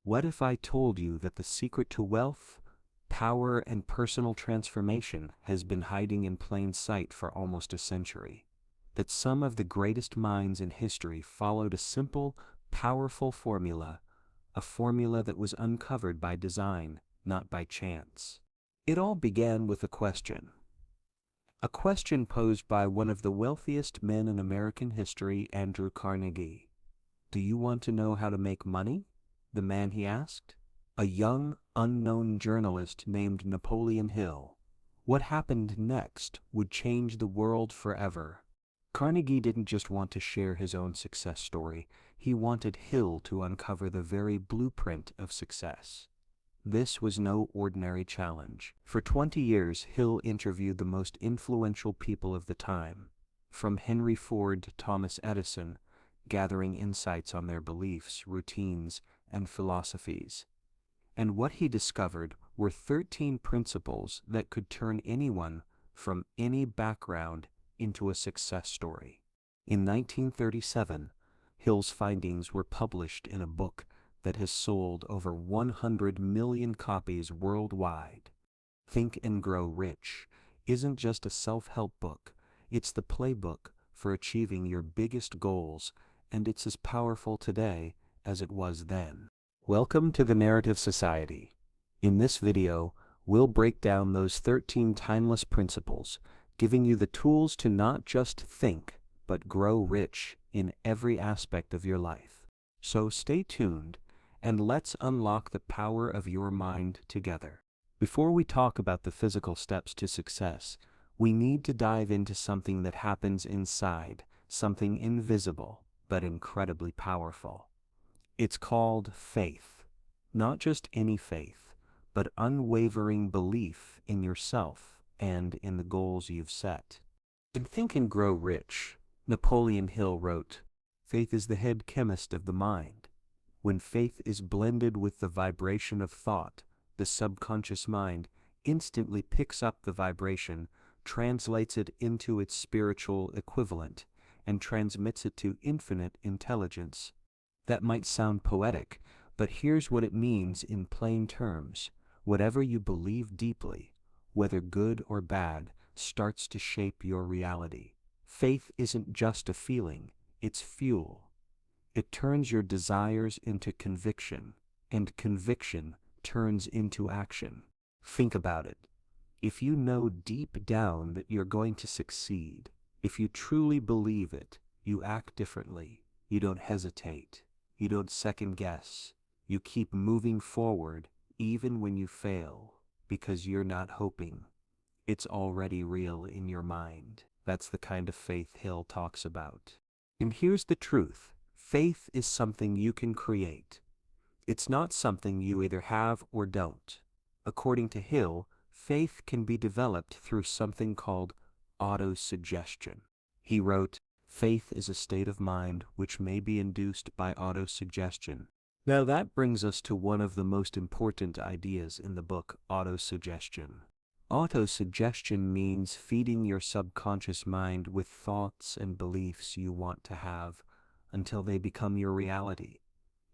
What if I told you that the secret to wealth, power, and personal transformation has been hiding in plain sight for almost a century? That some of the greatest minds in history followed a simple, powerful formula, a formula that was uncovered by design, not by chance. It all began with a question posed by one of the wealthiest men in American history, Andrew Carnegie. "Do you want to know how to make money?" the man he asked. A young, unknown journalist named Napoleon Hill. What happened next would change the world forever. Carnegie didn't just want to share his own success story, he wanted Hill to uncover the very blueprint of success. This was no ordinary challenge. For 20 years, Hill interviewed the most influential people of the time, from Henry Ford to Thomas Edison, gathering insights on their beliefs, routines, and philosophies. And what he discovered were 13 principles that could turn anyone from any background into a success story. In 1937, Hill's findings were published in a book that has sold over 100 million copies worldwide. Think and Grow Rich isn't just a self-help book, it's the playbook for achieving your biggest goals, and it's as powerful today as it was then. Welcome to the Narrative Society. In this video, we'll break down those 13 timeless principles, giving you the tools to not just think, but grow rich in every aspect of your life. So stay tuned, and let's unlock the power of your mind together. Before we talk about the physical steps to success, we need to dive into something that happens inside, something invisible, but incredibly powerful. It's called faith. Not just any faith, but unwavering belief in yourself and in the goals you've set. In Think and Grow Rich, Napoleon Hill wrote, "Faith is the head chemist of the mind. When faith is blended with the vibration of thought, the subconscious mind instantly picks up the vibration, translates it into its spiritual equivalent, and transmits it to infinite intelligence." That might sound poetic, but here's what it means in plain terms. Whatever you believe deeply, whether good or bad, starts to shape your reality. Faith isn't just a feeling, it's fuel. It turns your desires into conviction, and conviction turns into action. Think about it. If you know deep down that you're going to succeed, if you truly believe it, you act differently. You don't hesitate. You don't second guess. You keep moving forward even when you fail, because you're not hoping. It's already real in your mind. That's the kind of faith Hill talks about. And here's the truth. Faith is something you can create. It's not something you either have or don't. According to Hill, faith can be developed through something called autosuggestion. He wrote, "Faith is a state of mind which may be induced by autosuggestion." Now that brings us to one of the most important ideas in the book, autosuggestion. Autosuggestion means feeding your subconscious mind with thoughts and beliefs you want to have until they become your reality.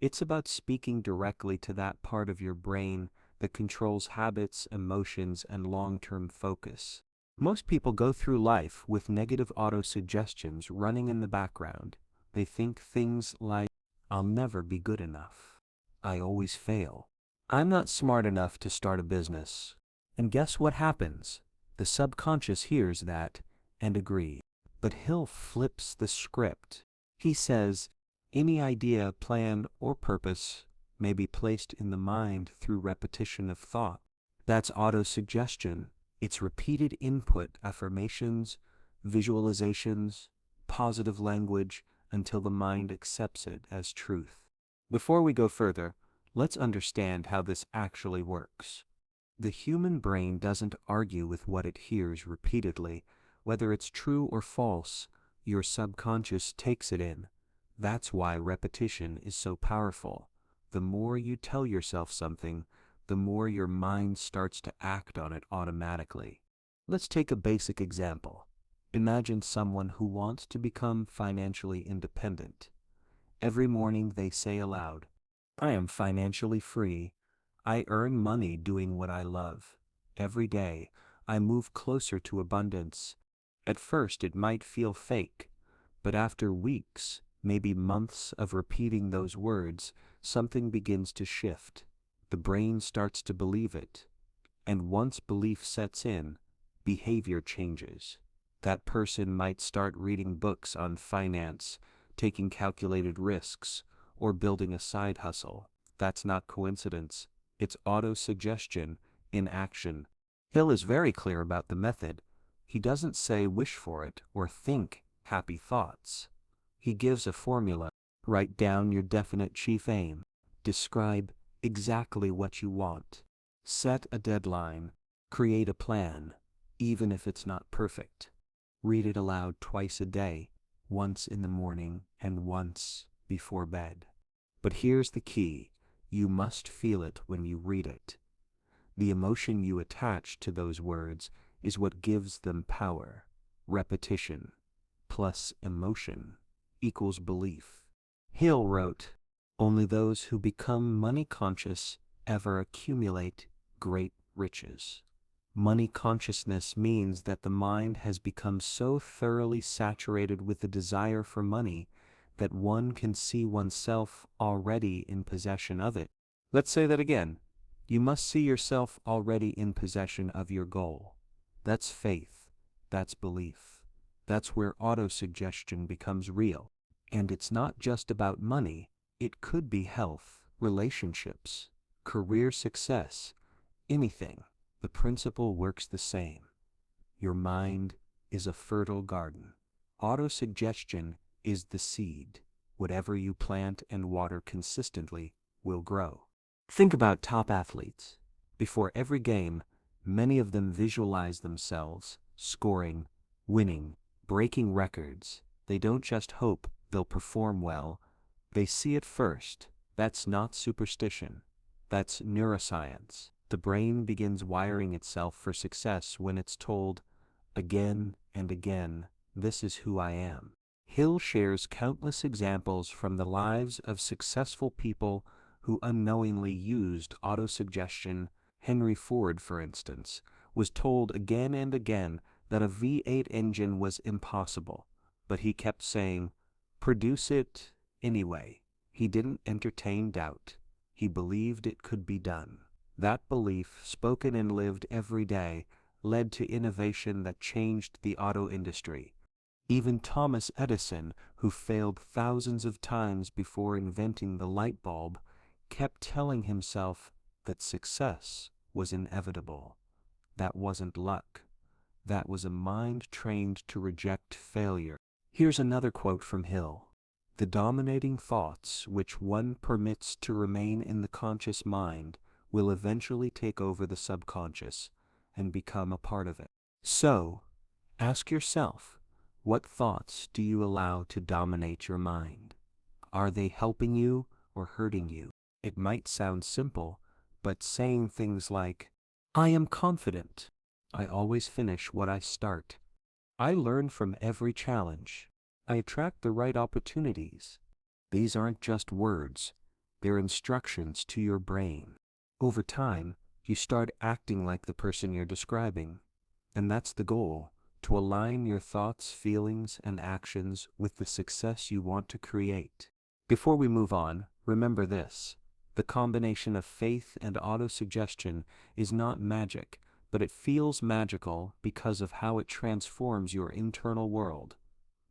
It's about speaking directly to that part of your brain that controls habits, emotions, and long-term focus. Most people go through life with negative autosuggestions running in the background. They think things like, "I'll never be good enough. I always fail. I'm not smart enough to start a business." And guess what happens? The subconscious hears that and agrees. But Hill flips the script. He says, any idea, plan, or purpose may be placed in the mind through repetition of thought. That's autosuggestion. It's repeated input, affirmations, visualizations, positive language, until the mind accepts it as truth. Before we go further, let's understand how this actually works. The human brain doesn't argue with what it hears repeatedly. Whether it's true or false, your subconscious takes it in. That's why repetition is so powerful. The more you tell yourself something, the more your mind starts to act on it automatically. Let's take a basic example. Imagine someone who wants to become financially independent. Every morning they say aloud, I am financially free. I earn money doing what I love. Every day, I move closer to abundance. At first, it might feel fake, but after weeks, maybe months of repeating those words, something begins to shift. The brain starts to believe it. And once belief sets in, behavior changes. That person might start reading books on finance, taking calculated risks, or building a side hustle. That's not coincidence. It's auto-suggestion in action. Hill is very clear about the method. He doesn't say wish for it or think happy thoughts. He gives a formula. Write down your definite chief aim. Describe exactly what you want. Set a deadline. Create a plan, even if it's not perfect. Read it aloud twice a day, once in the morning and once before bed. But here's the key. You must feel it when you read it. The emotion you attach to those words is what gives them power. Repetition plus emotion equals belief. Hill wrote, "Only those who become money conscious ever accumulate great riches." Money consciousness means that the mind has become so thoroughly saturated with the desire for money that one can see oneself already in possession of it. Let's say that again. You must see yourself already in possession of your goal. That's faith. That's belief. That's where autosuggestion becomes real. And it's not just about money. It could be health, relationships, career success, anything. The principle works the same. Your mind is a fertile garden. Autosuggestion is the seed. Whatever you plant and water consistently will grow. Think about top athletes. Before every game, many of them visualize themselves scoring, winning, breaking records. They don't just hope they'll perform well. They see it first. That's not superstition. That's neuroscience. The brain begins wiring itself for success when it's told, again and again, "This is who I am." Hill shares countless examples from the lives of successful people who unknowingly used autosuggestion. Henry Ford, for instance, was told again and again that a V8 engine was impossible, but he kept saying, "Produce it anyway." He didn't entertain doubt. He believed it could be done. That belief, spoken and lived every day, led to innovation that changed the auto industry. Even Thomas Edison, who failed thousands of times before inventing the light bulb, kept telling himself that success was inevitable. That wasn't luck. That was a mind trained to reject failure. Here's another quote from Hill. "The dominating thoughts which one permits to remain in the conscious mind will eventually take over the subconscious and become a part of it." So, ask yourself, what thoughts do you allow to dominate your mind? Are they helping you or hurting you? It might sound simple, but saying things like, "I am confident. I always finish what I start. I learn from every challenge. I attract the right opportunities." These aren't just words. They're instructions to your brain. Over time, you start acting like the person you're describing. And that's the goal, to align your thoughts, feelings, and actions with the success you want to create. Before we move on, remember this. The combination of faith and autosuggestion is not magic, but it feels magical because of how it transforms your internal world.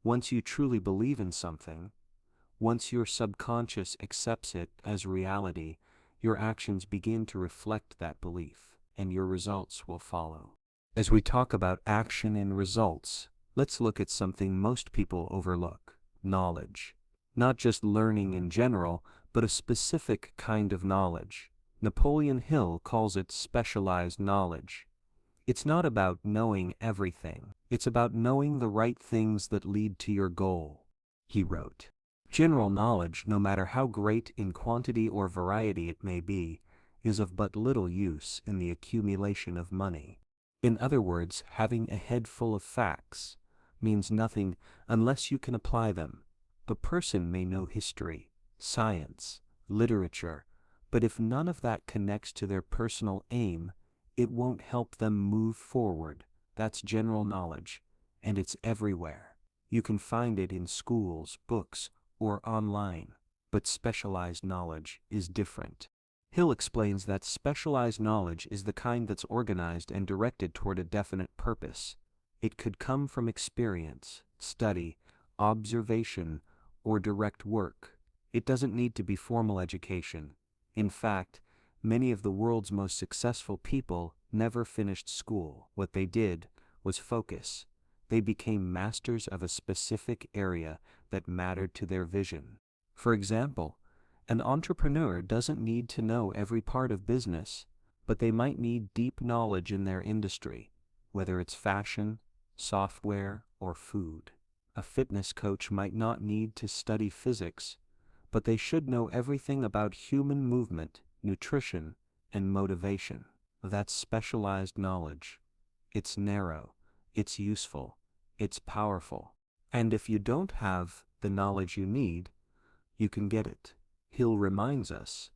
Once you truly believe in something, once your subconscious accepts it as reality, your actions begin to reflect that belief, and your results will follow. As we talk about action and results, let's look at something most people overlook: knowledge. Not just learning in general, but a specific kind of knowledge. Napoleon Hill calls it specialized knowledge. It's not about knowing everything. It's about knowing the right things that lead to your goal. He wrote, "General knowledge, no matter how great in quantity or variety it may be, is of but little use in the accumulation of money." In other words, having a head full of facts means nothing unless you can apply them. The person may know history, science, literature, but if none of that connects to their personal aim, it won't help them move forward. That's general knowledge, and it's everywhere. You can find it in schools, books, or online, but specialized knowledge is different. Hill explains that specialized knowledge is the kind that's organized and directed toward a definite purpose. It could come from experience, study, observation, or direct work. It doesn't need to be formal education. In fact, many of the world's most successful people never finished school. What they did was focus. They became masters of a specific area that mattered to their vision. For example, an entrepreneur doesn't need to know every part of business, but they might need deep knowledge in their industry, whether it's fashion, software, or food. A fitness coach might not need to study physics, but they should know everything about human movement, nutrition, and motivation. That's specialized knowledge. It's narrow, it's useful, it's powerful. And if you don't have the knowledge you need, you can get it. Hill reminds us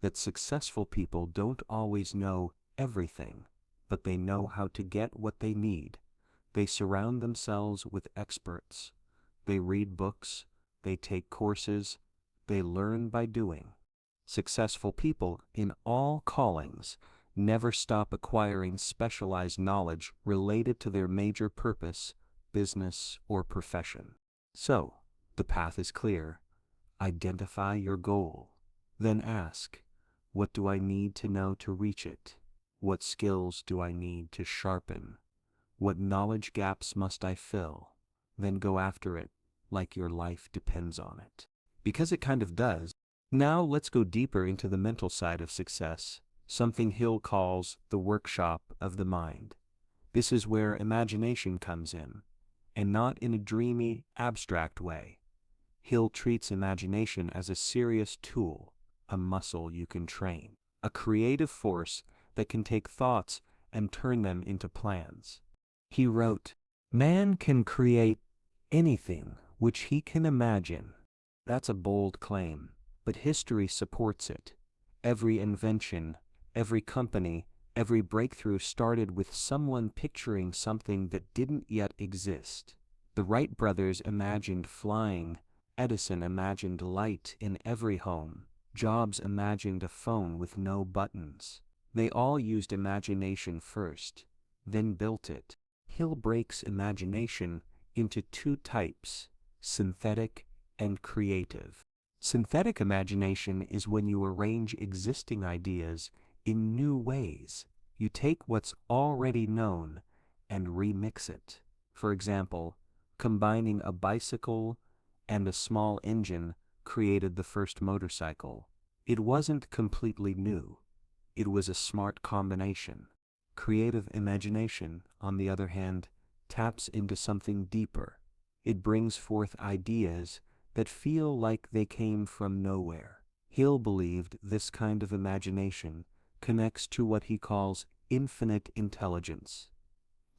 that successful people don't always know everything, but they know how to get what they need. They surround themselves with experts. They read books, they take courses, they learn by doing. Successful people in all callings never stop acquiring specialized knowledge related to their major purpose, business, or profession. So, the path is clear. Identify your goal. Then ask, what do I need to know to reach it? What skills do I need to sharpen? What knowledge gaps must I fill? Then go after it like your life depends on it. Because it kind of does. Now let's go deeper into the mental side of success, something Hill calls the workshop of the mind. This is where imagination comes in, and not in a dreamy, abstract way. Hill treats imagination as a serious tool, a muscle you can train, a creative force that can take thoughts and turn them into plans. He wrote, "Man can create anything which he can imagine." That's a bold claim, but history supports it. Every invention, every company, every breakthrough started with someone picturing something that didn't yet exist. The Wright brothers imagined flying, Edison imagined light in every home, Jobs imagined a phone with no buttons. They all used imagination first, then built it. Hill breaks imagination into two types, synthetic and creative. Synthetic imagination is when you arrange existing ideas in new ways. You take what's already known and remix it. For example, combining a bicycle and a small engine created the first motorcycle. It wasn't completely new. It was a smart combination. Creative imagination, on the other hand, taps into something deeper. It brings forth ideas that feel like they came from nowhere. Hill believed this kind of imagination connects to what he calls infinite intelligence.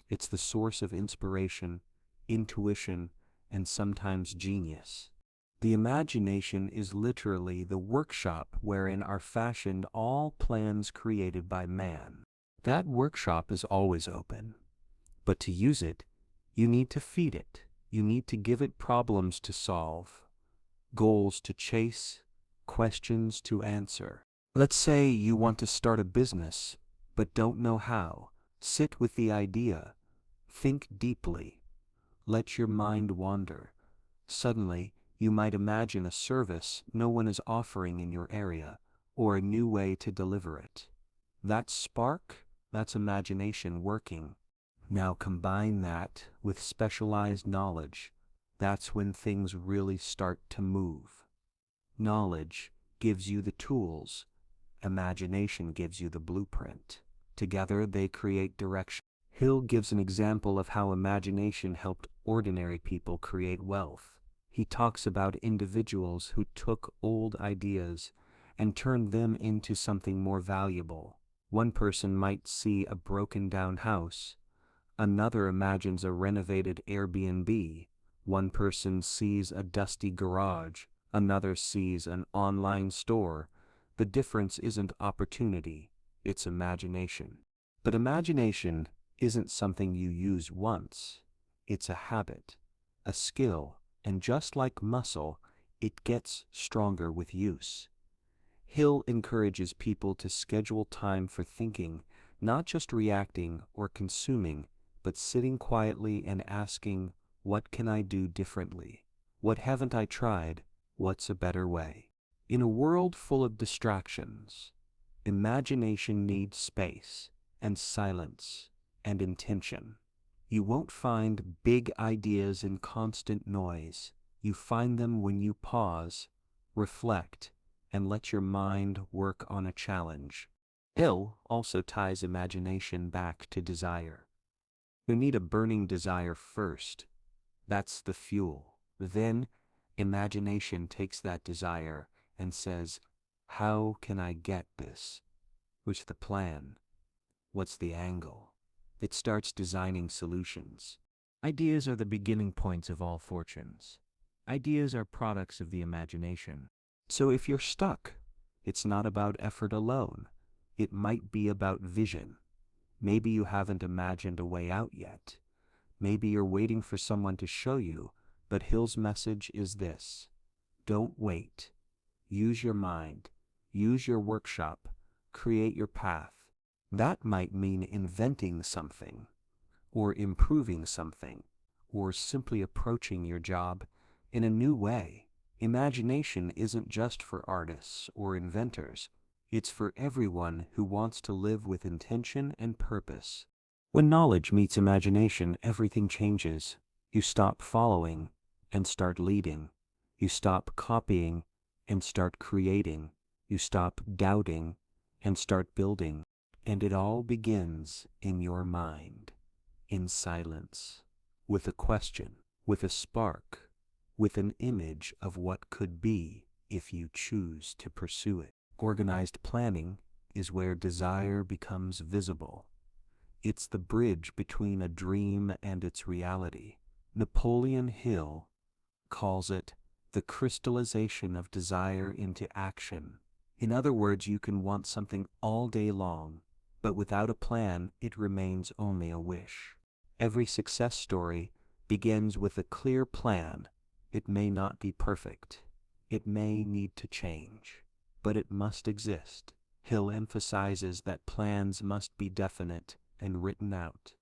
It's the source of inspiration, intuition, and sometimes genius. The imagination is literally the workshop wherein are fashioned all plans created by man. That workshop is always open. But to use it, you need to feed it. You need to give it problems to solve, goals to chase, questions to answer. Let's say you want to start a business, but don't know how. Sit with the idea. Think deeply. Let your mind wander. Suddenly, you might imagine a service no one is offering in your area, or a new way to deliver it. That spark, that's imagination working. Now combine that with specialized knowledge. That's when things really start to move. Knowledge gives you the tools. Imagination gives you the blueprint. Together they create direction. Hill gives an example of how imagination helped ordinary people create wealth. He talks about individuals who took old ideas and turned them into something more valuable. One person might see a broken down house. Another imagines a renovated Airbnb. One person sees a dusty garage. Another sees an online store. The difference isn't opportunity, it's imagination. But imagination isn't something you use once. It's a habit, a skill, and just like muscle, it gets stronger with use. Hill encourages people to schedule time for thinking, not just reacting or consuming, but sitting quietly and asking, what can I do differently? What haven't I tried? What's a better way? In a world full of distractions, imagination needs space and silence and intention. You won't find big ideas in constant noise. You find them when you pause, reflect, and let your mind work on a challenge. Hill also ties imagination back to desire. You need a burning desire first. That's the fuel. Then, imagination takes that desire and says, how can I get this? What's the plan? What's the angle? It starts designing solutions. Ideas are the beginning points of all fortunes. Ideas are products of the imagination. So if you're stuck, it's not about effort alone. It might be about vision. Maybe you haven't imagined a way out yet. Maybe you're waiting for someone to show you, but Hill's message is this: don't wait. Use your mind. Use your workshop. Create your path. That might mean inventing something, or improving something, or simply approaching your job in a new way. Imagination isn't just for artists or inventors. It's for everyone who wants to live with intention and purpose. When knowledge meets imagination, everything changes. You stop following and start leading. You stop copying and start creating. You stop doubting and start building. And it all begins in your mind, in silence, with a question, with a spark, with an image of what could be if you choose to pursue it. Organized planning is where desire becomes visible. It's the bridge between a dream and its reality. Napoleon Hill calls it the crystallization of desire into action. In other words, you can want something all day long, but without a plan, it remains only a wish. Every success story begins with a clear plan. It may not be perfect. It may need to change, but it must exist. Hill emphasizes that plans must be definite and written out.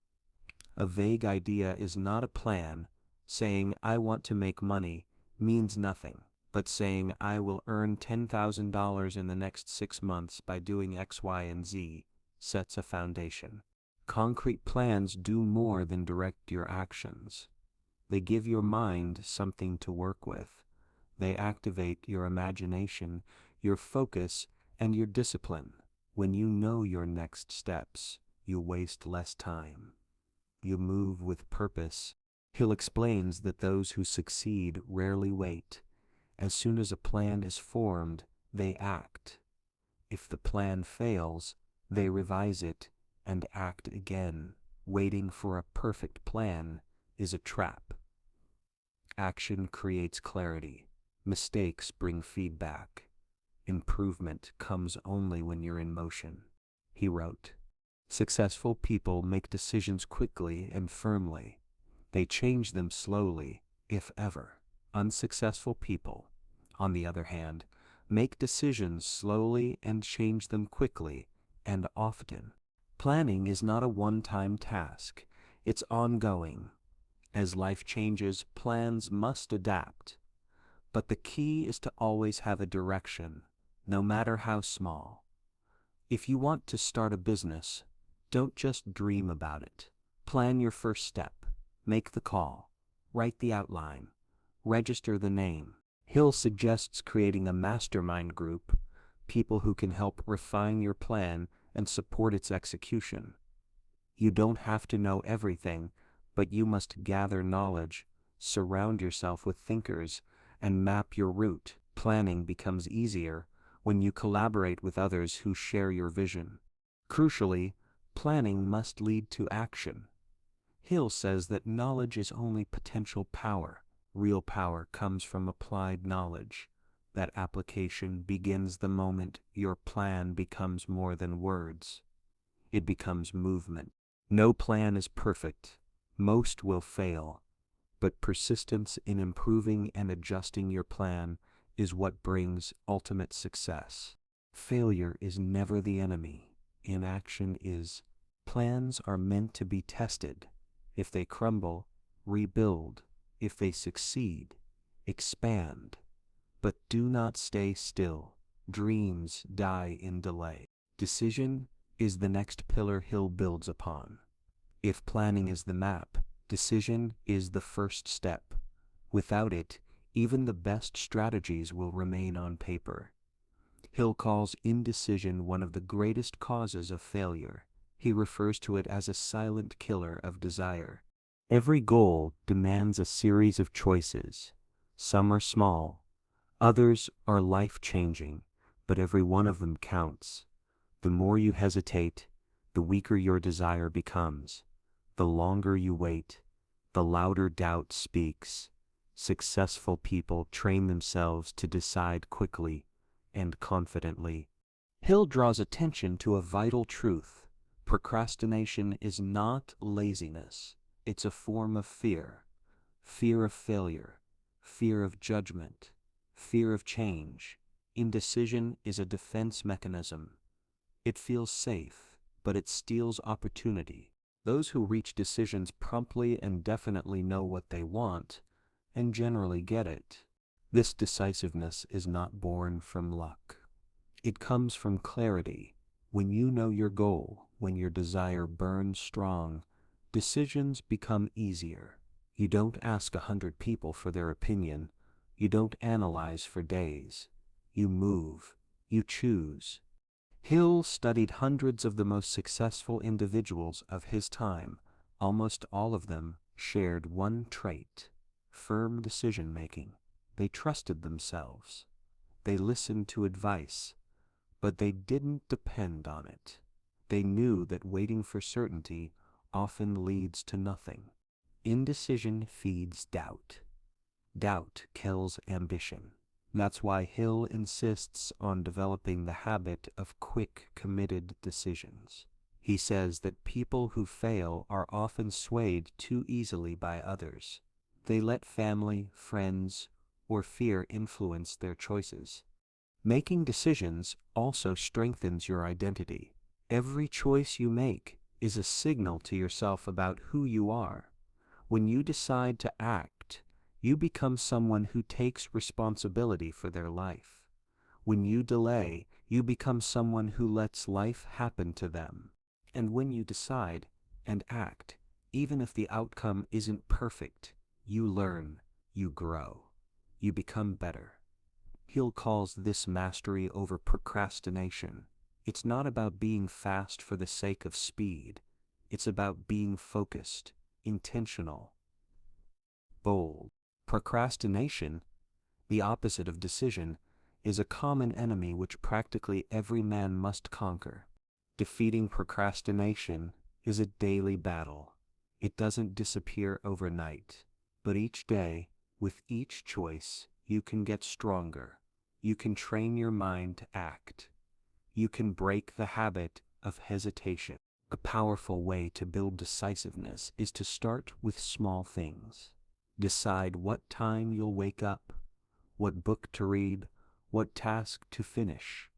A vague idea is not a plan. Saying, I want to make money, means nothing, but saying, I will earn $10,000 in the next 6 months by doing X, Y, and Z, sets a foundation. Concrete plans do more than direct your actions. They give your mind something to work with. They activate your imagination, your focus, and your discipline. When you know your next steps, you waste less time. You move with purpose. Hill explains that those who succeed rarely wait. As soon as a plan is formed, they act. If the plan fails, they revise it and act again. Waiting for a perfect plan is a trap. Action creates clarity. Mistakes bring feedback. Improvement comes only when you're in motion. He wrote, successful people make decisions quickly and firmly. They change them slowly, if ever. Unsuccessful people, on the other hand, make decisions slowly and change them quickly and often. Planning is not a one-time task. It's ongoing. As life changes, plans must adapt. But the key is to always have a direction, no matter how small. If you want to start a business, don't just dream about it. Plan your first step. Make the call. Write the outline. Register the name. Hill suggests creating a mastermind group, people who can help refine your plan and support its execution. You don't have to know everything, but you must gather knowledge, surround yourself with thinkers, and map your route. Planning becomes easier when you collaborate with others who share your vision. Crucially, planning must lead to action. Hill says that knowledge is only potential power. Real power comes from applied knowledge. That application begins the moment your plan becomes more than words. It becomes movement. No plan is perfect. Most will fail. But persistence in improving and adjusting your plan is what brings ultimate success. Failure is never the enemy. Inaction is. Plans are meant to be tested. If they crumble, rebuild. If they succeed, expand. But do not stay still. Dreams die in delay. Decision is the next pillar Hill builds upon. If planning is the map, decision is the first step. Without it, even the best strategies will remain on paper. Hill calls indecision one of the greatest causes of failure. He refers to it as a silent killer of desire. Every goal demands a series of choices. Some are small, others are life-changing, but every one of them counts. The more you hesitate, the weaker your desire becomes. The longer you wait, the louder doubt speaks. Successful people train themselves to decide quickly and confidently. Hill draws attention to a vital truth. Procrastination is not laziness. It's a form of fear. Fear of failure, fear of judgment, fear of change. Indecision is a defense mechanism. It feels safe, but it steals opportunity. Those who reach decisions promptly and definitely know what they want, and generally get it. This decisiveness is not born from luck. It comes from clarity. When you know your goal, when your desire burns strong, decisions become easier. You don't ask 100 people for their opinion. You don't analyze for days. You move. You choose. Hill studied hundreds of the most successful individuals of his time. Almost all of them shared one trait: firm decision-making. They trusted themselves. They listened to advice, but they didn't depend on it. They knew that waiting for certainty often leads to nothing. Indecision feeds doubt. Doubt kills ambition. That's why Hill insists on developing the habit of quick, committed decisions. He says that people who fail are often swayed too easily by others. They let family, friends, or fear influence their choices. Making decisions also strengthens your identity. Every choice you make is a signal to yourself about who you are. When you decide to act, you become someone who takes responsibility for their life. When you delay, you become someone who lets life happen to them. And when you decide and act, even if the outcome isn't perfect, you learn, you grow, you become better. Hill calls this mastery over procrastination. It's not about being fast for the sake of speed. It's about being focused, intentional, bold. Procrastination, the opposite of decision, is a common enemy which practically every man must conquer. Defeating procrastination is a daily battle. It doesn't disappear overnight, but each day, with each choice, you can get stronger. You can train your mind to act. You can break the habit of hesitation. A powerful way to build decisiveness is to start with small things. Decide what time you'll wake up, what book to read, what task to finish.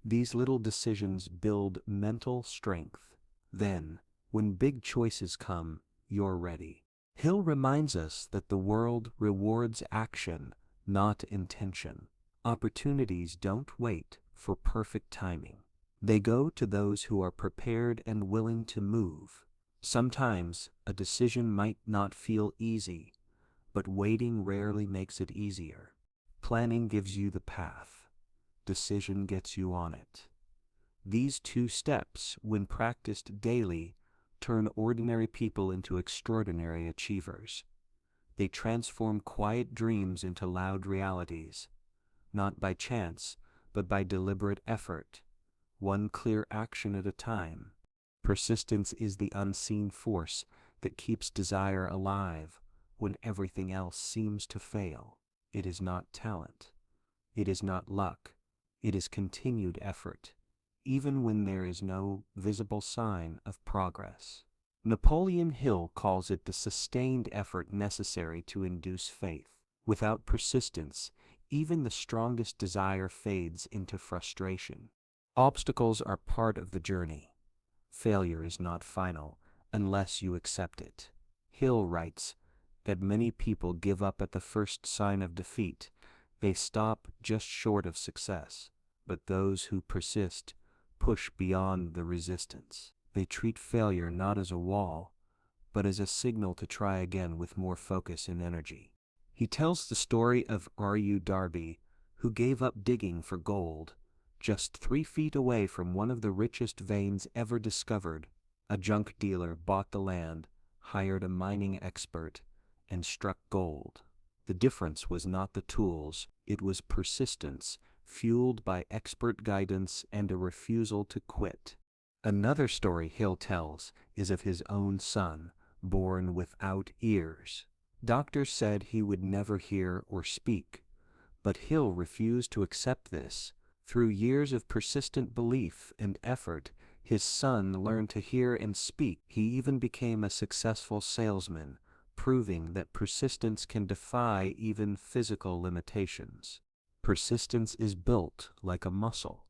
These little decisions build mental strength. Then, when big choices come, you're ready. Hill reminds us that the world rewards action, not intention. Opportunities don't wait for perfect timing. They go to those who are prepared and willing to move. Sometimes a decision might not feel easy, but waiting rarely makes it easier. Planning gives you the path. Decision gets you on it. These two steps, when practiced daily, turn ordinary people into extraordinary achievers. They transform quiet dreams into loud realities, not by chance, but by deliberate effort, one clear action at a time. Persistence is the unseen force that keeps desire alive when everything else seems to fail. It is not talent. It is not luck. It is continued effort, even when there is no visible sign of progress. Napoleon Hill calls it the sustained effort necessary to induce faith. Without persistence, even the strongest desire fades into frustration. Obstacles are part of the journey. Failure is not final unless you accept it. Hill writes that many people give up at the first sign of defeat. They stop just short of success. But those who persist push beyond the resistance. They treat failure not as a wall, but as a signal to try again with more focus and energy. He tells the story of R.U. Darby, who gave up digging for gold just 3 feet away from one of the richest veins ever discovered. A junk dealer bought the land, hired a mining expert, and struck gold. The difference was not the tools, it was persistence, fueled by expert guidance and a refusal to quit. Another story Hill tells is of his own son, born without ears. Doctors said he would never hear or speak, but Hill refused to accept this. Through years of persistent belief and effort, his son learned to hear and speak. He even became a successful salesman, proving that persistence can defy even physical limitations. Persistence is built like a muscle.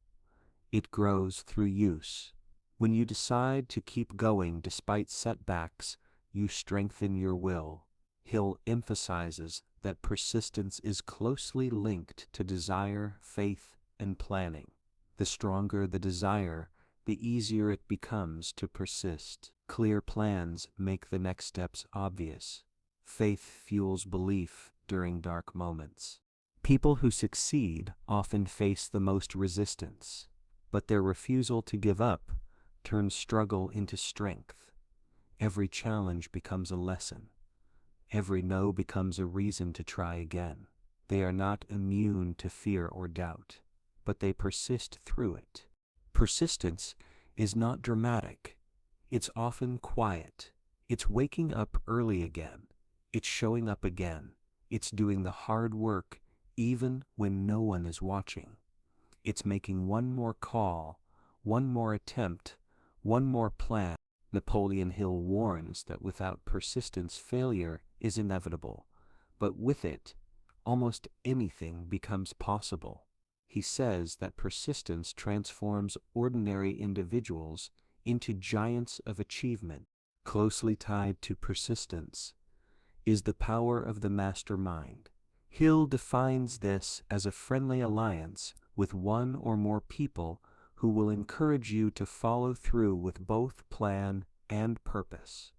It grows through use. When you decide to keep going despite setbacks, you strengthen your will. Hill emphasizes that persistence is closely linked to desire, faith, and planning. The stronger the desire, the easier it becomes to persist. Clear plans make the next steps obvious. Faith fuels belief during dark moments. People who succeed often face the most resistance, but their refusal to give up turns struggle into strength. Every challenge becomes a lesson. Every no becomes a reason to try again. They are not immune to fear or doubt, but they persist through it. Persistence is not dramatic. It's often quiet. It's waking up early again. It's showing up again. It's doing the hard work even when no one is watching. It's making one more call, one more attempt, one more plan. Napoleon Hill warns that without persistence, failure is inevitable, but with it, almost anything becomes possible. He says that persistence transforms ordinary individuals into giants of achievement. Closely tied to persistence is the power of the mastermind. Hill defines this as a friendly alliance with one or more people who will encourage you to follow through with both plan and purpose.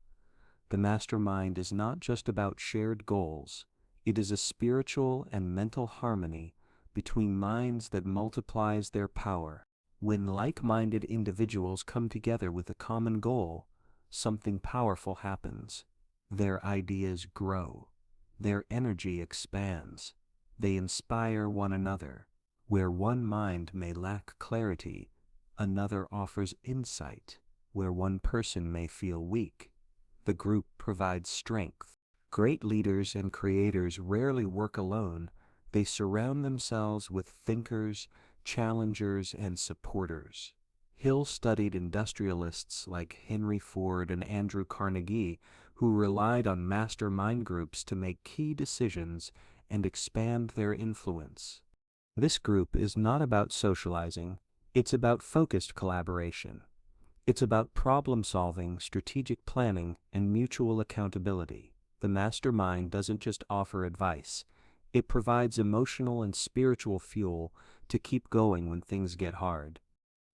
The mastermind is not just about shared goals, it is a spiritual and mental harmony between minds that multiplies their power. When like-minded individuals come together with a common goal, something powerful happens. Their ideas grow. Their energy expands. They inspire one another. Where one mind may lack clarity, another offers insight. Where one person may feel weak, the group provides strength. Great leaders and creators rarely work alone. They surround themselves with thinkers, challengers, and supporters. Hill studied industrialists like Henry Ford and Andrew Carnegie, who relied on mastermind groups to make key decisions and expand their influence. This group is not about socializing, it's about focused collaboration. It's about problem solving, strategic planning, and mutual accountability. The mastermind doesn't just offer advice, it provides emotional and spiritual fuel to keep going when things get hard.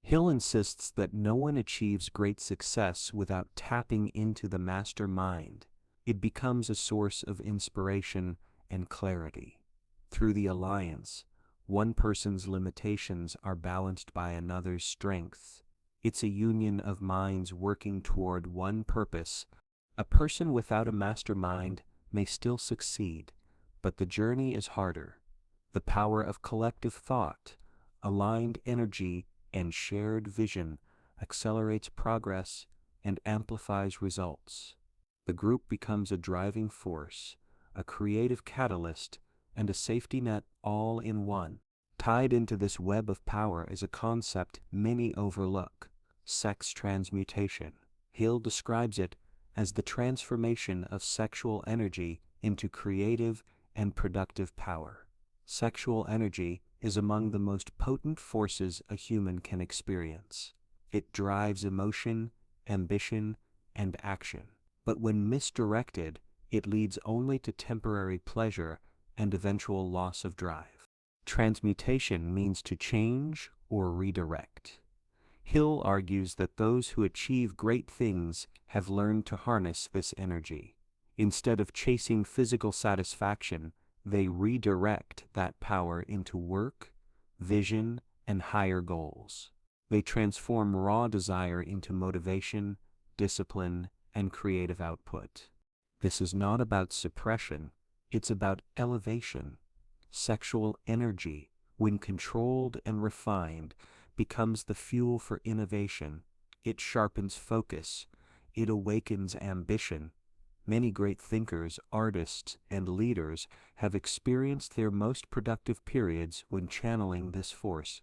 Hill insists that no one achieves great success without tapping into the mastermind. It becomes a source of inspiration and clarity. Through the alliance, one person's limitations are balanced by another's strengths. It's a union of minds working toward one purpose. A person without a mastermind may still succeed, but the journey is harder. The power of collective thought, aligned energy, and shared vision accelerates progress and amplifies results. The group becomes a driving force, a creative catalyst, and a safety net all in one. Tied into this web of power is a concept many overlook: sex transmutation. Hill describes it as the transformation of sexual energy into creative and productive power. Sexual energy is among the most potent forces a human can experience. It drives emotion, ambition, and action. But when misdirected, it leads only to temporary pleasure and eventual loss of drive. Transmutation means to change or redirect. Hill argues that those who achieve great things have learned to harness this energy. Instead of chasing physical satisfaction, they redirect that power into work, vision, and higher goals. They transform raw desire into motivation, discipline, and creative output. This is not about suppression, it's about elevation. Sexual energy, when controlled and refined, becomes the fuel for innovation. It sharpens focus. It awakens ambition. Many great thinkers, artists, and leaders have experienced their most productive periods when channeling this force.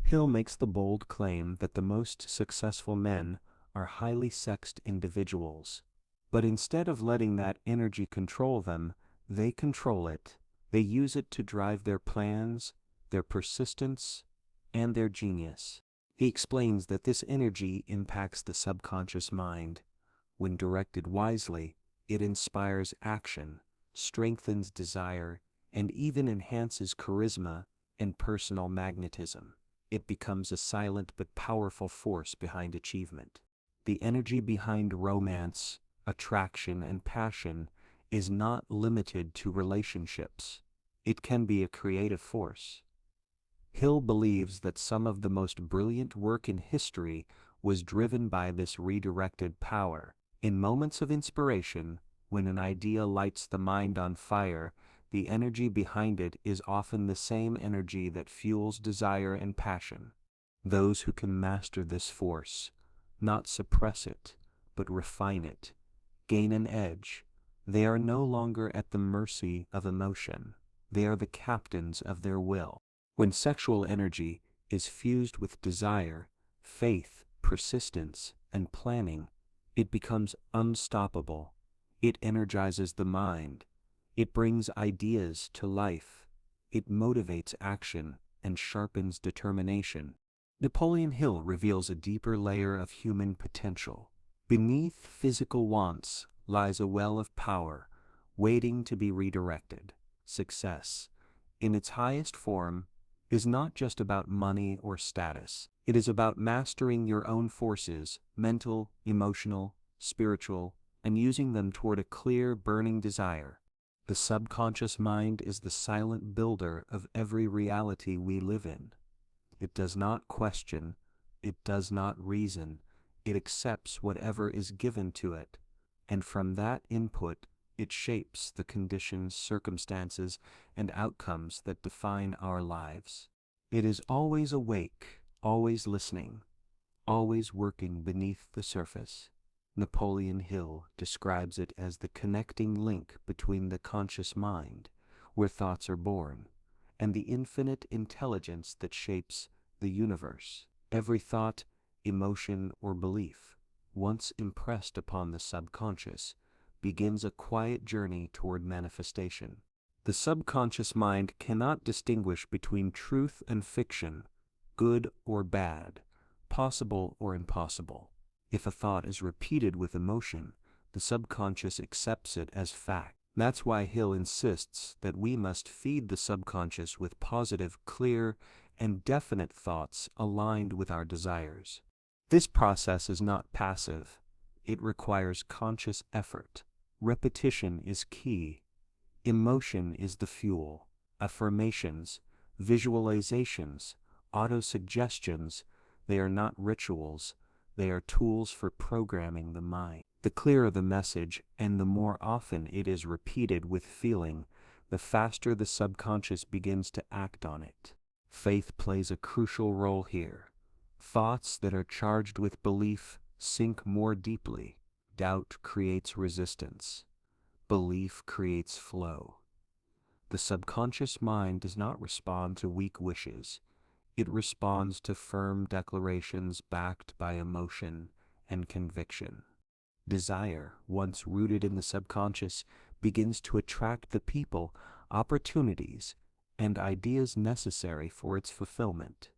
Hill makes the bold claim that the most successful men are highly sexed individuals. But instead of letting that energy control them, they control it. They use it to drive their plans, their persistence, and their genius. He explains that this energy impacts the subconscious mind. When directed wisely, it inspires action, strengthens desire, and even enhances charisma and personal magnetism. It becomes a silent but powerful force behind achievement. The energy behind romance, attraction, and passion is not limited to relationships. It can be a creative force. Hill believes that some of the most brilliant work in history was driven by this redirected power. In moments of inspiration, when an idea lights the mind on fire, the energy behind it is often the same energy that fuels desire and passion. Those who can master this force, not suppress it, but refine it, gain an edge. They are no longer at the mercy of emotion. They are the captains of their will. When sexual energy is fused with desire, faith, persistence, and planning, it becomes unstoppable. It energizes the mind. It brings ideas to life. It motivates action and sharpens determination. Napoleon Hill reveals a deeper layer of human potential. Beneath physical wants lies a well of power, waiting to be redirected. Success, in its highest form, is not just about money or status. It is about mastering your own forces, mental, emotional, spiritual, and using them toward a clear, burning desire. The subconscious mind is the silent builder of every reality we live in. It does not question, it does not reason, it accepts whatever is given to it, and from that input, it shapes the conditions, circumstances, and outcomes that define our lives. It is always awake, always listening, always working beneath the surface. Napoleon Hill describes it as the connecting link between the conscious mind, where thoughts are born, and the infinite intelligence that shapes the universe. Every thought, emotion, or belief, once impressed upon the subconscious, begins a quiet journey toward manifestation. The subconscious mind cannot distinguish between truth and fiction, good or bad, possible or impossible. If a thought is repeated with emotion, the subconscious accepts it as fact. That's why Hill insists that we must feed the subconscious with positive, clear, and definite thoughts aligned with our desires. This process is not passive. It requires conscious effort. Repetition is key. Emotion is the fuel. Affirmations, visualizations, autosuggestions, they are not rituals. They are tools for programming the mind. The clearer the message and the more often it is repeated with feeling, the faster the subconscious begins to act on it. Faith plays a crucial role here. Thoughts that are charged with belief sink more deeply. Doubt creates resistance. Belief creates flow. The subconscious mind does not respond to weak wishes. It responds to firm declarations backed by emotion and conviction. Desire, once rooted in the subconscious, begins to attract the people, opportunities, and ideas necessary for its fulfillment.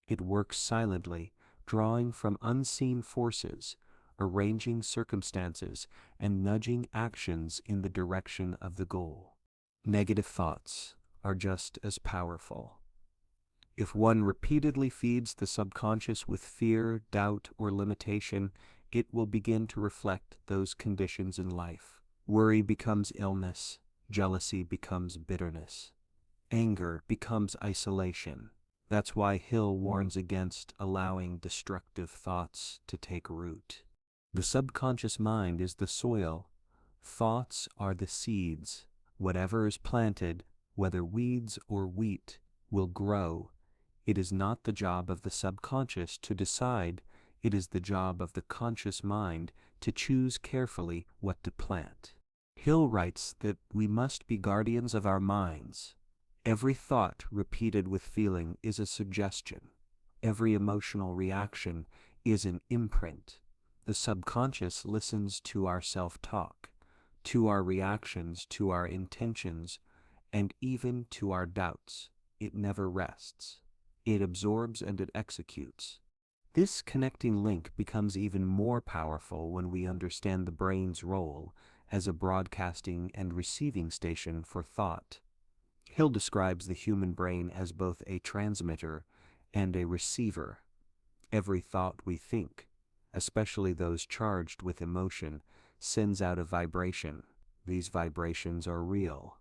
It works silently, drawing from unseen forces, arranging circumstances, and nudging actions in the direction of the goal. Negative thoughts are just as powerful. If one repeatedly feeds the subconscious with fear, doubt, or limitation, it will begin to reflect those conditions in life. Worry becomes illness, jealousy becomes bitterness, anger becomes isolation. That's why Hill warns against allowing destructive thoughts to take root. The subconscious mind is the soil. Thoughts are the seeds. Whatever is planted, whether weeds or wheat, will grow. It is not the job of the subconscious to decide. It is the job of the conscious mind to choose carefully what to plant. Hill writes that we must be guardians of our minds. Every thought repeated with feeling is a suggestion. Every emotional reaction is an imprint. The subconscious listens to our self-talk, to our reactions, to our intentions, and even to our doubts. It never rests. It absorbs and it executes. This connecting link becomes even more powerful when we understand the brain's role as a broadcasting and receiving station for thought. Hill describes the human brain as both a transmitter and a receiver. Every thought we think, especially those charged with emotion, sends out a vibration. These vibrations are real,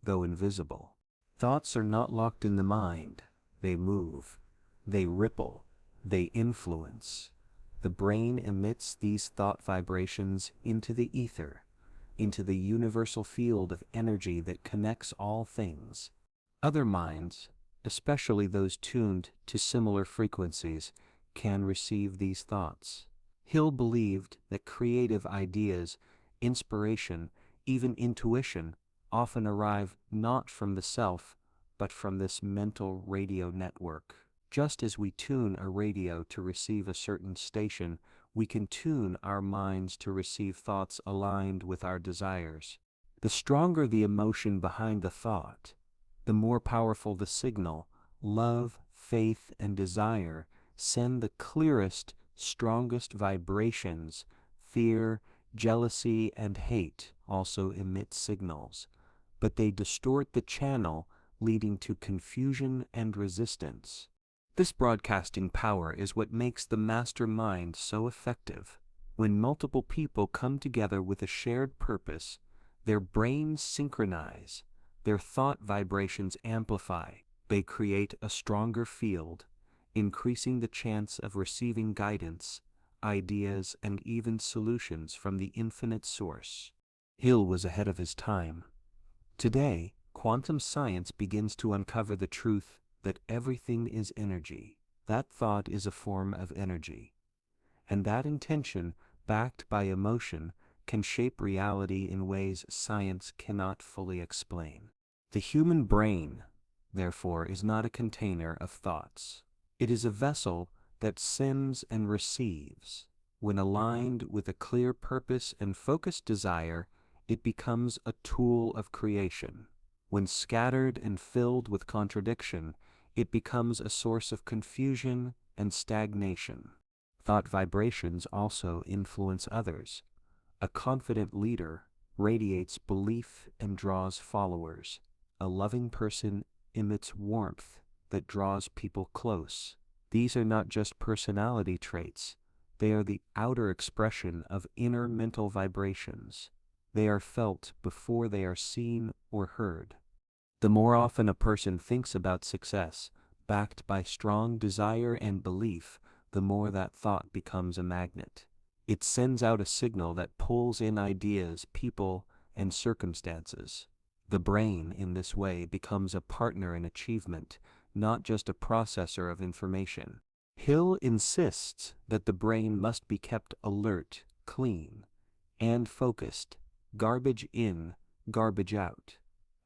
though invisible. Thoughts are not locked in the mind. They move, they ripple, they influence. The brain emits these thought vibrations into the ether, into the universal field of energy that connects all things. Other minds, especially those tuned to similar frequencies, can receive these thoughts. Hill believed that creative ideas, inspiration, even intuition, often arrive not from the self, but from this mental radio network. Just as we tune a radio to receive a certain station, we can tune our minds to receive thoughts aligned with our desires. The stronger the emotion behind the thought, the more powerful the signal. Love, faith, and desire send the clearest, strongest vibrations. Fear, jealousy, and hate also emit signals, but they distort the channel, leading to confusion and resistance. This broadcasting power is what makes the mastermind so effective. When multiple people come together with a shared purpose, their brains synchronize, their thought vibrations amplify, they create a stronger field, increasing the chance of receiving guidance, ideas, and even solutions from the infinite source. Hill was ahead of his time. Today, quantum science begins to uncover the truth that everything is energy. That thought is a form of energy. And that intention, backed by emotion, can shape reality in ways science cannot fully explain. The human brain, therefore, is not a container of thoughts. It is a vessel that sends and receives. When aligned with a clear purpose and focused desire, it becomes a tool of creation. When scattered and filled with contradiction, it becomes a source of confusion and stagnation. Thought vibrations also influence others. A confident leader radiates belief and draws followers. A loving person emits warmth that draws people close. These are not just personality traits. They are the outer expression of inner mental vibrations. They are felt before they are seen or heard. The more often a person thinks about success, backed by strong desire and belief, the more that thought becomes a magnet. It sends out a signal that pulls in ideas, people, and circumstances. The brain, in this way, becomes a partner in achievement, not just a processor of information. Hill insists that the brain must be kept alert, clean, and focused. Garbage in, garbage out.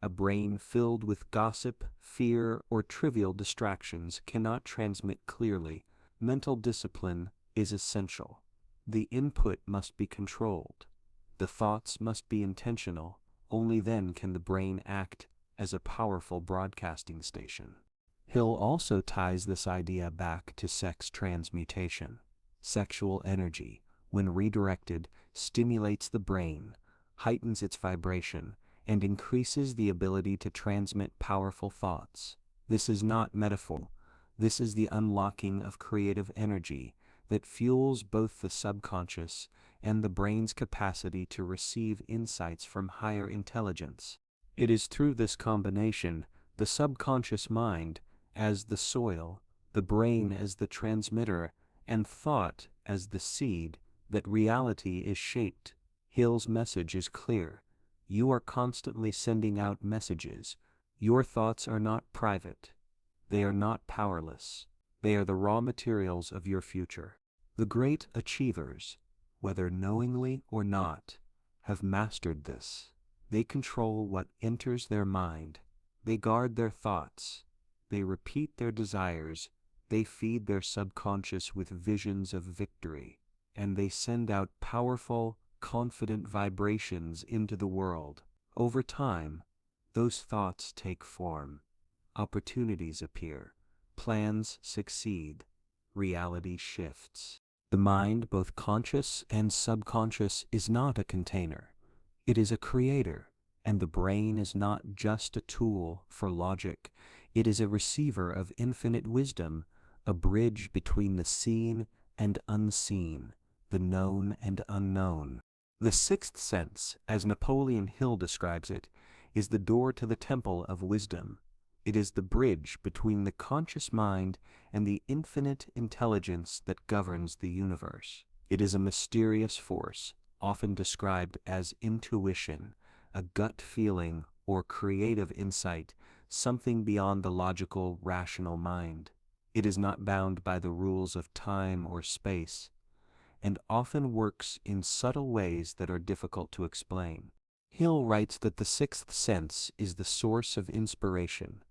A brain filled with gossip, fear, or trivial distractions cannot transmit clearly. Mental discipline is essential. The input must be controlled. The thoughts must be intentional. Only then can the brain act as a powerful broadcasting station. Hill also ties this idea back to sex transmutation. Sexual energy, when redirected, stimulates the brain, heightens its vibration, and increases the ability to transmit powerful thoughts. This is not metaphor. This is the unlocking of creative energy that fuels both the subconscious and the brain's capacity to receive insights from higher intelligence. It is through this combination, the subconscious mind as the soil, the brain as the transmitter, and thought as the seed, that reality is shaped. Hill's message is clear. You are constantly sending out messages. Your thoughts are not private. They are not powerless. They are the raw materials of your future. The great achievers, whether knowingly or not, have mastered this. They control what enters their mind. They guard their thoughts. They repeat their desires. They feed their subconscious with visions of victory. And they send out powerful, confident vibrations into the world. Over time, those thoughts take form. Opportunities appear. Plans succeed. Reality shifts. The mind, both conscious and subconscious, is not a container. It is a creator, and the brain is not just a tool for logic. It is a receiver of infinite wisdom, a bridge between the seen and unseen, the known and unknown. The sixth sense, as Napoleon Hill describes it, is the door to the temple of wisdom. It is the bridge between the conscious mind and the infinite intelligence that governs the universe. It is a mysterious force, often described as intuition, a gut feeling or creative insight, something beyond the logical, rational mind. It is not bound by the rules of time or space, and often works in subtle ways that are difficult to explain. Hill writes that the sixth sense is the source of inspiration,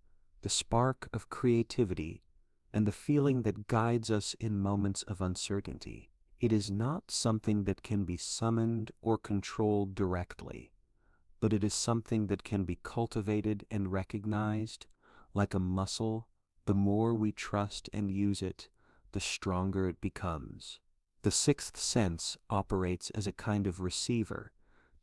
the spark of creativity, and the feeling that guides us in moments of uncertainty. It is not something that can be summoned or controlled directly, but it is something that can be cultivated and recognized. Like a muscle, the more we trust and use it, the stronger it becomes. The sixth sense operates as a kind of receiver,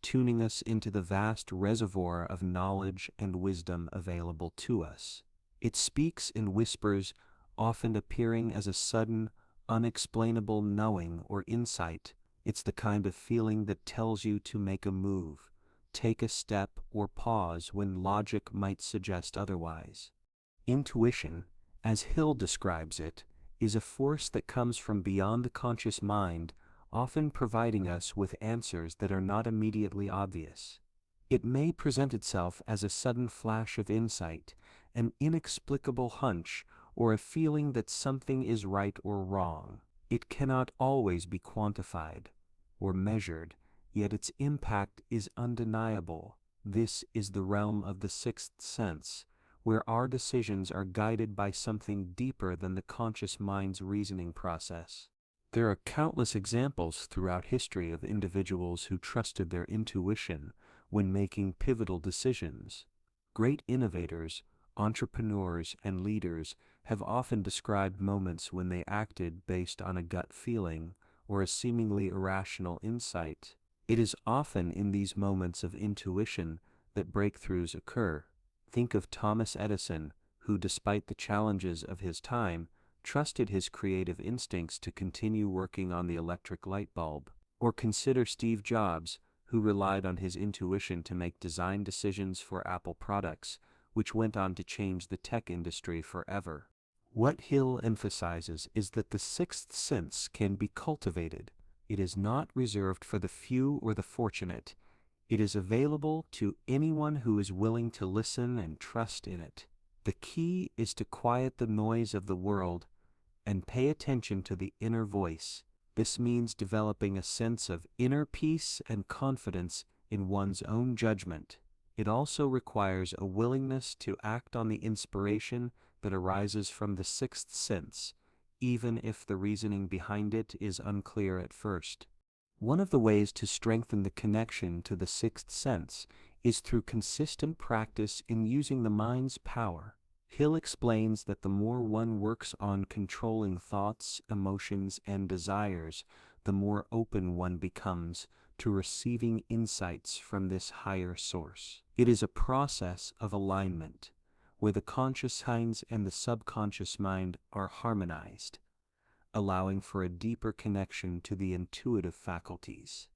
tuning us into the vast reservoir of knowledge and wisdom available to us. It speaks in whispers, often appearing as a sudden, unexplainable knowing or insight. It's the kind of feeling that tells you to make a move, take a step, or pause when logic might suggest otherwise. Intuition, as Hill describes it, is a force that comes from beyond the conscious mind, often providing us with answers that are not immediately obvious. It may present itself as a sudden flash of insight, an inexplicable hunch, or a feeling that something is right or wrong. It cannot always be quantified or measured, yet its impact is undeniable. This is the realm of the sixth sense, where our decisions are guided by something deeper than the conscious mind's reasoning process. There are countless examples throughout history of individuals who trusted their intuition when making pivotal decisions. Great innovators, entrepreneurs, and leaders have often described moments when they acted based on a gut feeling or a seemingly irrational insight. It is often in these moments of intuition that breakthroughs occur. Think of Thomas Edison, who, despite the challenges of his time, trusted his creative instincts to continue working on the electric light bulb. Or consider Steve Jobs, who relied on his intuition to make design decisions for Apple products, which went on to change the tech industry forever. What Hill emphasizes is that the sixth sense can be cultivated. It is not reserved for the few or the fortunate. It is available to anyone who is willing to listen and trust in it. The key is to quiet the noise of the world and pay attention to the inner voice. This means developing a sense of inner peace and confidence in one's own judgment. It also requires a willingness to act on the inspiration that arises from the sixth sense, even if the reasoning behind it is unclear at first. One of the ways to strengthen the connection to the sixth sense is through consistent practice in using the mind's power. Hill explains that the more one works on controlling thoughts, emotions, and desires, the more open one becomes to receiving insights from this higher source. It is a process of alignment, where the conscious mind and the subconscious mind are harmonized, allowing for a deeper connection to the intuitive faculties.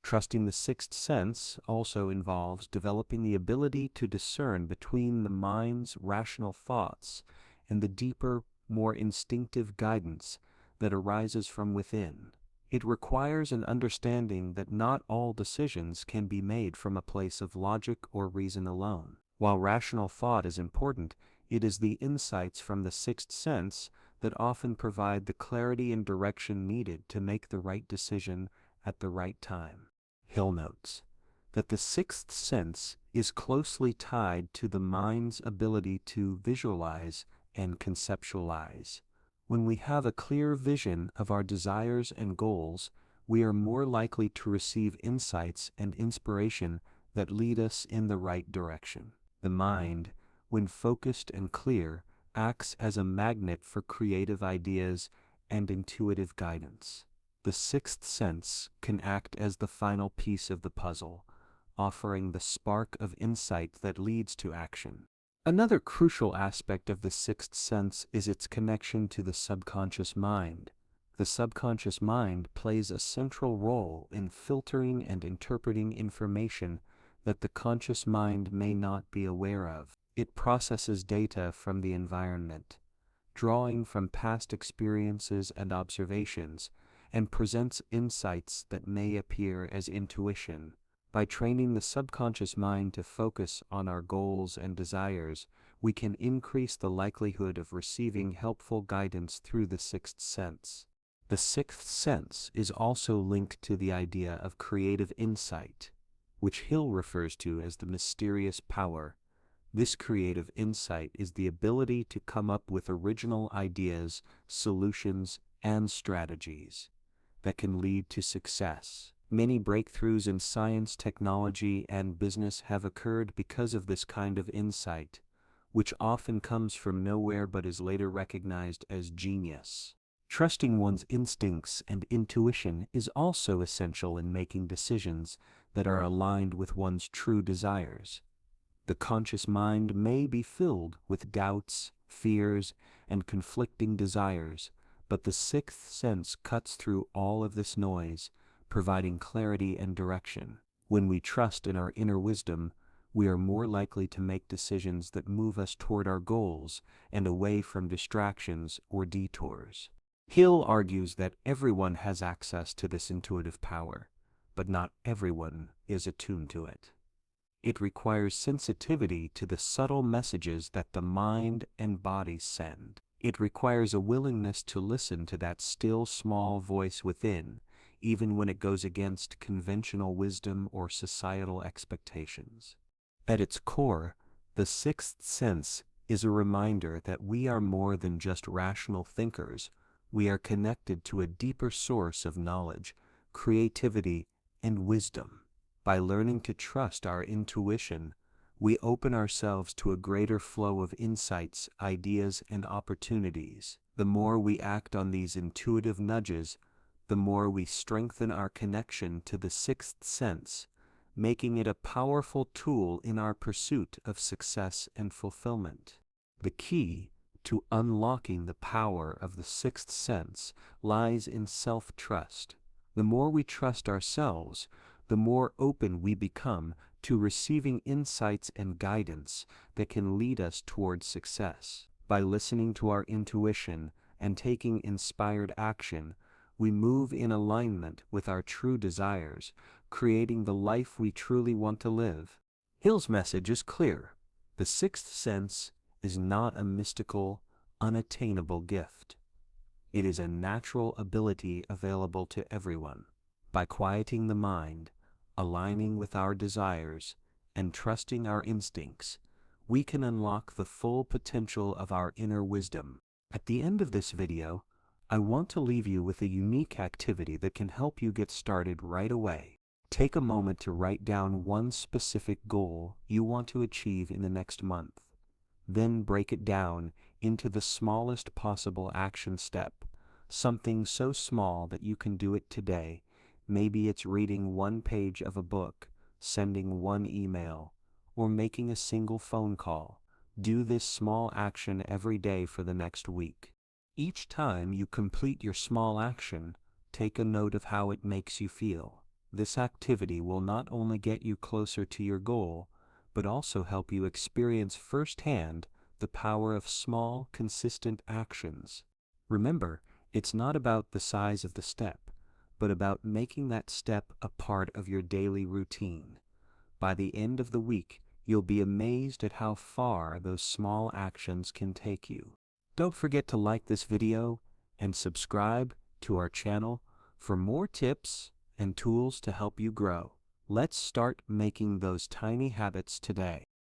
Trusting the sixth sense also involves developing the ability to discern between the mind's rational thoughts and the deeper, more instinctive guidance that arises from within. It requires an understanding that not all decisions can be made from a place of logic or reason alone. While rational thought is important, it is the insights from the sixth sense that often provide the clarity and direction needed to make the right decision at the right time. Hill notes that the sixth sense is closely tied to the mind's ability to visualize and conceptualize. When we have a clear vision of our desires and goals, we are more likely to receive insights and inspiration that lead us in the right direction. The mind, when focused and clear, acts as a magnet for creative ideas and intuitive guidance. The sixth sense can act as the final piece of the puzzle, offering the spark of insight that leads to action. Another crucial aspect of the sixth sense is its connection to the subconscious mind. The subconscious mind plays a central role in filtering and interpreting information that the conscious mind may not be aware of. It processes data from the environment, drawing from past experiences and observations, and presents insights that may appear as intuition. By training the subconscious mind to focus on our goals and desires, we can increase the likelihood of receiving helpful guidance through the sixth sense. The sixth sense is also linked to the idea of creative insight, which Hill refers to as the mysterious power. This creative insight is the ability to come up with original ideas, solutions, and strategies that can lead to success. Many breakthroughs in science, technology, and business have occurred because of this kind of insight, which often comes from nowhere but is later recognized as genius. Trusting one's instincts and intuition is also essential in making decisions that are aligned with one's true desires. The conscious mind may be filled with doubts, fears, and conflicting desires, but the sixth sense cuts through all of this noise, providing clarity and direction. When we trust in our inner wisdom, we are more likely to make decisions that move us toward our goals and away from distractions or detours. Hill argues that everyone has access to this intuitive power, but not everyone is attuned to it. It requires sensitivity to the subtle messages that the mind and body send. It requires a willingness to listen to that still small voice within, even when it goes against conventional wisdom or societal expectations. At its core, the sixth sense is a reminder that we are more than just rational thinkers. We are connected to a deeper source of knowledge, creativity, and wisdom. By learning to trust our intuition, we open ourselves to a greater flow of insights, ideas, and opportunities. The more we act on these intuitive nudges, the more we strengthen our connection to the sixth sense, making it a powerful tool in our pursuit of success and fulfillment. The key to unlocking the power of the sixth sense lies in self-trust. The more we trust ourselves, the more open we become to receiving insights and guidance that can lead us towards success. By listening to our intuition and taking inspired action, we move in alignment with our true desires, creating the life we truly want to live. Hill's message is clear. The sixth sense is not a mystical, unattainable gift. It is a natural ability available to everyone. By quieting the mind, aligning with our desires, and trusting our instincts, we can unlock the full potential of our inner wisdom. At the end of this video, I want to leave you with a unique activity that can help you get started right away. Take a moment to write down one specific goal you want to achieve in the next month. Then break it down into the smallest possible action step, something so small that you can do it today. Maybe it's reading one page of a book, sending one email, or making a single phone call. Do this small action every day for the next week. Each time you complete your small action, take a note of how it makes you feel. This activity will not only get you closer to your goal, but also help you experience firsthand the power of small, consistent actions. Remember, it's not about the size of the step, but about making that step a part of your daily routine. By the end of the week, you'll be amazed at how far those small actions can take you. Don't forget to like this video and subscribe to our channel for more tips and tools to help you grow. Let's start making those tiny habits today.